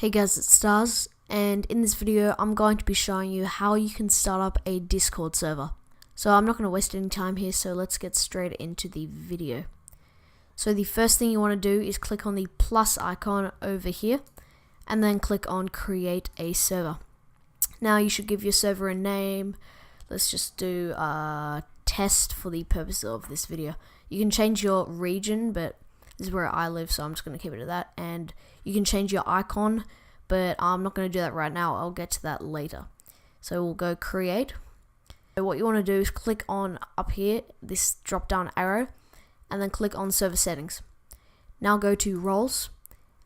Hey guys, it's Darsz, and in this video I'm going to be showing you how you can start up a Discord server. So I'm not going to waste any time here, so let's get straight into the video. So the first thing you want to do is click on the plus icon over here, and then click on create a server. Now you should give your server a name. Let's just do test for the purpose of this video. You can change your region, but this is where I live, so I'm just going to keep it at that. And you can change your icon, but I'm not going to do that right now. I'll get to that later. So we'll go create. So what you want to do is click on up here, this drop down arrow, and then click on server settings. Now go to roles,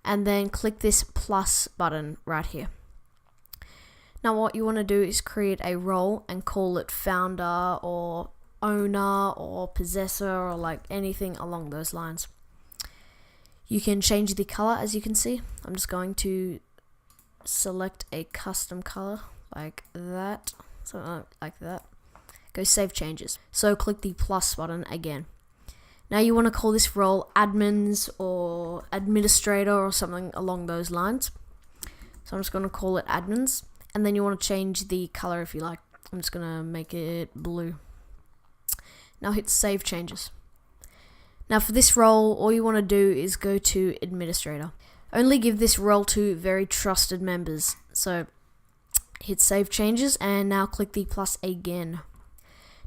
and then click this plus button right here. Now what you want to do is create a role and call it founder or owner or possessor or like anything along those lines. You can change the color, as you can see. I'm just going to select a custom color like that, something like that. Go save changes. So click the plus button again. Now you want to call this role admins or administrator or something along those lines. So I'm just going to call it admins, and then you want to change the color if you like. I'm just going to make it blue. Now hit save changes. Now for this role, all you want to do is go to administrator. Only give this role to very trusted members. So hit save changes, and now click the plus again.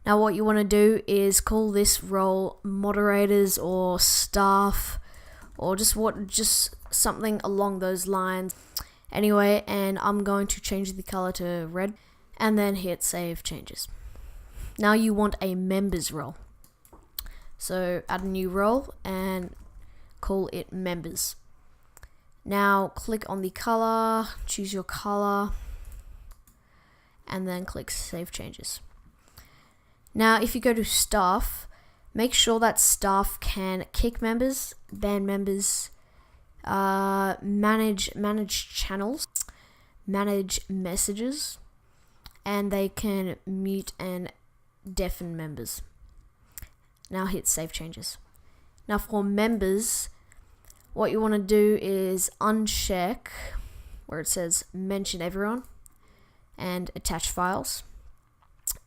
Now what you want to do is call this role moderators or staff or just something along those lines. Anyway, and I'm going to change the color to red, and then hit save changes. Now you want a members role. So add a new role and call it members. Now click on the color, choose your color, and then click save changes. Now if you go to staff, make sure that staff can kick members, ban members, manage channels, manage messages, and they can mute and deafen members. Now hit save changes. Now for members, what you want to do is uncheck where it says mention everyone and attach files,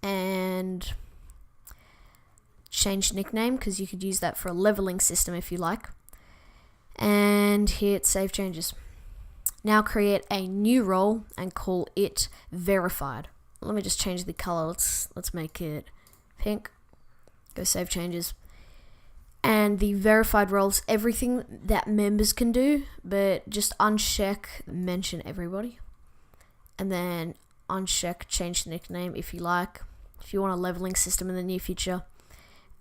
and change nickname because you could use that for a leveling system if you like, and hit save changes. Now create a new role and call it verified. Let me just change the color. Let's make it pink. Go save changes. And the verified roles everything that members can do, but just uncheck mention everybody, and then uncheck change the nickname if you like, if you want a leveling system in the near future,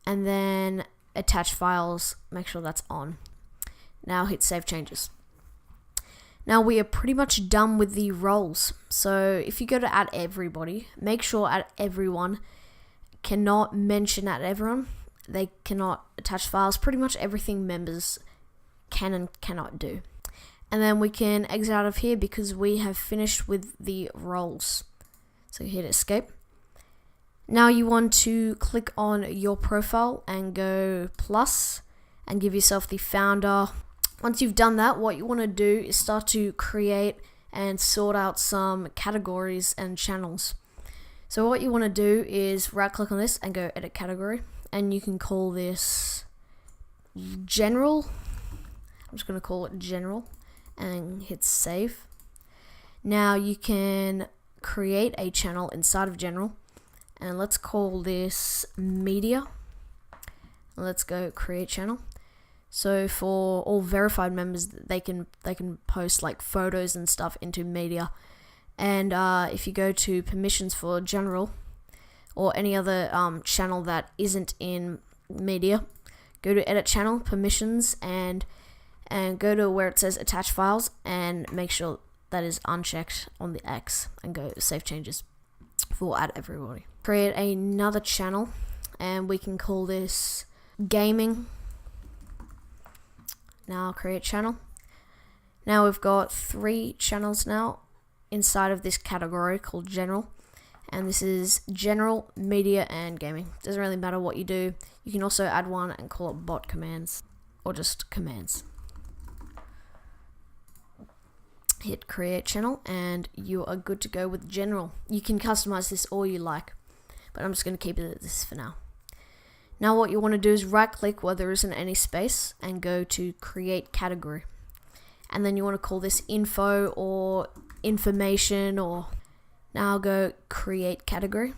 and then attach files, make sure that's on. Now hit save changes. Now we are pretty much done with the roles. So if you go to add everybody, make sure add everyone cannot mention at everyone. They cannot attach files. Pretty much everything members can and cannot do. And then we can exit out of here because we have finished with the roles. So hit escape. Now you want to click on your profile and go plus and give yourself the founder. Once you've done that, what you want to do is start to create and sort out some categories and channels. So what you want to do is right click on this and go edit category, and you can call this general. I'm just going to call it general and hit save. Now you can create a channel inside of general, and let's call this media. Let's go create channel. So for all verified members, they can post like photos and stuff into media. And if you go to permissions for general or any other channel that isn't in media, go to edit channel permissions and go to where it says attach files and make sure that is unchecked on the X, and go save changes for add everybody. Create another channel, and we can call this gaming. Now create channel. Now we've got 3 channels now inside of this category called general, and this is general, media, and gaming. Doesn't really matter what you do. You can also add one and call it bot commands or just commands. hit create channel, and you are good to go with general. You can customize this all you like, but I'm just going to keep it at this for now. Now what you want to do is right click where there isn't any space and go to create category. And then you want to call this info or information, or now go create category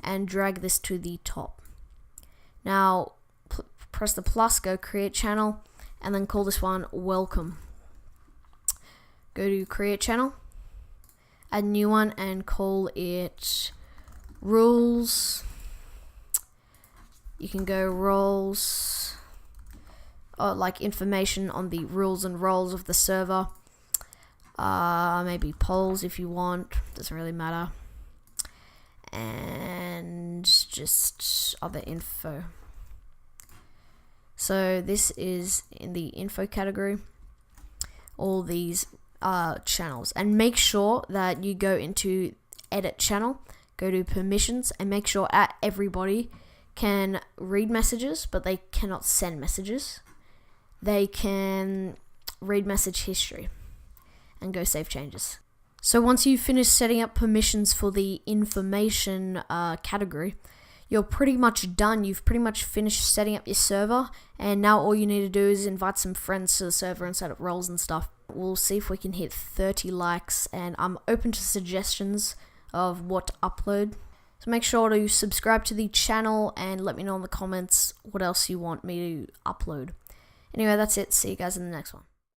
and drag this to the top. Now press the plus, go create channel, and then call this one welcome. Go to create channel, add a new one and call it rules. You can go roles, or like information on the rules and roles of the server. Maybe polls if you want, doesn't really matter. And just other info. So this is in the info category, all these channels. And make sure that you go into edit channel, go to permissions, and make sure everybody can read messages, but they cannot send messages. They can read message history, and go save changes. So once you've finished setting up permissions for the information category, you're pretty much done. You've pretty much finished setting up your server, and now all you need to do is invite some friends to the server and set up roles and stuff. We'll see if we can hit 30 likes, and I'm open to suggestions of what to upload. So make sure to subscribe to the channel and let me know in the comments what else you want me to upload. Anyway, that's it. See you guys in the next one.